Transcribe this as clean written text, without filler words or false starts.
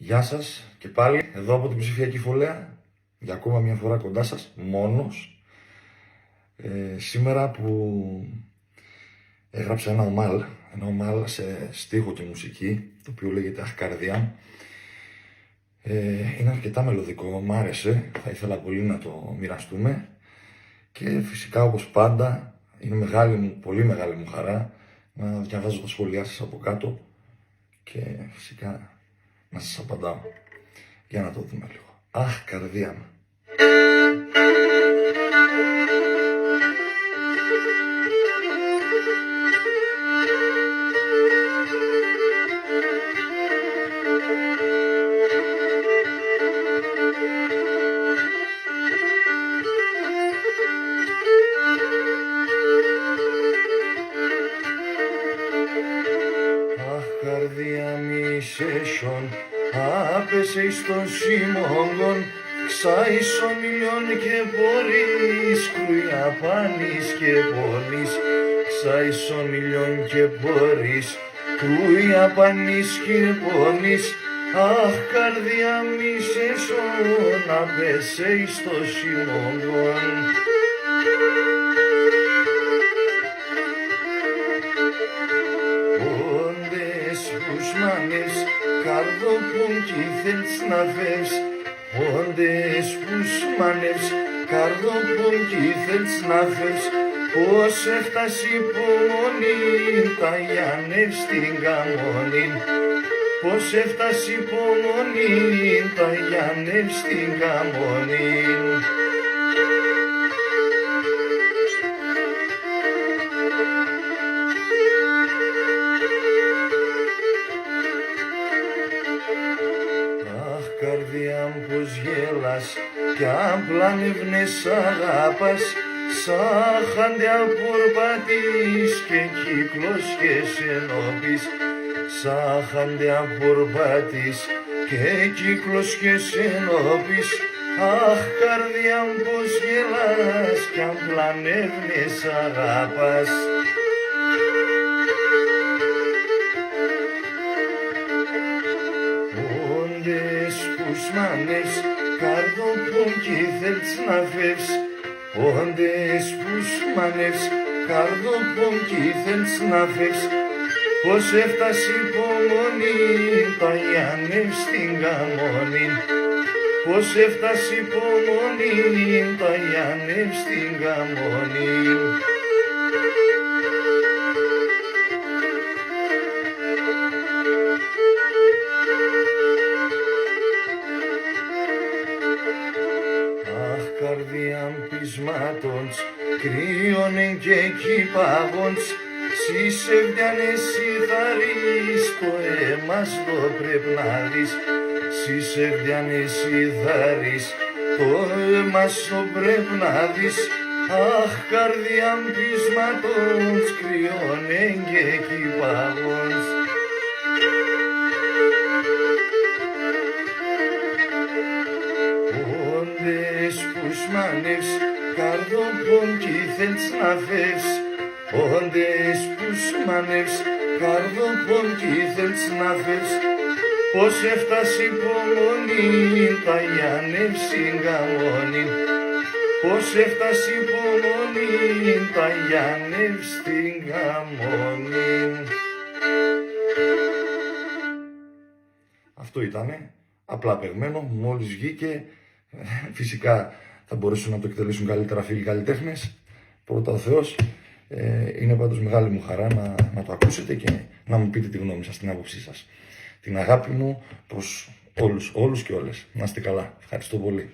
Γεια σας και πάλι εδώ από την ψηφιακή φωλέα για ακόμα μια φορά κοντά σας, μόνος. Σήμερα που έγραψα ένα ομάλ σε στίχο και μουσική, το οποίο λέγεται «Αχ, καρδιά». Είναι αρκετά μελωδικό, μ' άρεσε, θα ήθελα πολύ να το μοιραστούμε και φυσικά όπως πάντα είναι πολύ μεγάλη μου χαρά να διαβάζω τα σχόλιά σας από κάτω και φυσικά να σας απαντάω. Για να το δούμε λίγο. Αχ, καρδιά μου. Καρδιά μη σέσον, άπεσε εις τον Σιμόγκον, ξάισο μιλιόν και μπορείς, κρούια πάνεις και πόνεις, ξάισο μιλιόν και μπορείς, κρούια πάνεις και πόνεις, αχ, καρδιά μη σέσον, άπεσε εις τον Σιμόγκον. Μάνες, καρδόπουν κι θέλεις να φεύγεις, όντες πους μάνες, καρδόπουν κι θέλεις να φεύγεις, πως έφτασε η υπομονή, τα γιάννευ στην καμόνη, πως έφτασε η υπομονή, τα γιάννευ στην καμόνη. Καρδιά μου πως γέλας κι αν πλανεύνες αγάπας, σαν χάντια πορπατής και κύκλος και σενόπης, σαν χάντια πορπατής και κύκλος και σενόπης, αχ, καρδιά μου πως γέλας κι αν πλανεύνες αγάπας. Πους μάνες, καρδόπουν κι θέλεις να φεύγεις, όντες πους μάνες, καρδόπουν κι θέλεις να φεύγεις, πως έφτασε η υπομονή, τα γιάννευ στην καμόνη, πως έφτασε η υπομονή, τα γιάννευ στην καμόνη. Καρδιά πεισμάτων, κρύωνε και κυπάγons, συσεβδιάνες ηθαρείς, το αίμα στο πρέπει να δεις, συσεβδιάνες ηθαρείς, το αίμα στο πρέπει να δεις, αχ, καρδιά πείσματος, κρύωνε και κυπάγons. Πους μάνες, καρδόπουν κι θέλεις να φεύγεις, όντες πους μάνες, καρδόπουν κι θέλεις να φεύγεις, πως έφτασε η υπομονή, τα γιάννευ στην καμόνη, πως έφτασε η υπομονή, τα γιάννευ στην καμόνη. Αυτό ήτανε, απλά παιγμένο, μόλις βγήκε. Φυσικά θα μπορέσουν να το εκτελέσουν καλύτερα φίλοι καλλιτέχνες. Πρώτα ο Θεός. Είναι πάντως μεγάλη μου χαρά να το ακούσετε και να μου πείτε τη γνώμη σας, την άποψή σας. Την αγάπη μου προς όλους και όλες. Να είστε καλά. Ευχαριστώ πολύ.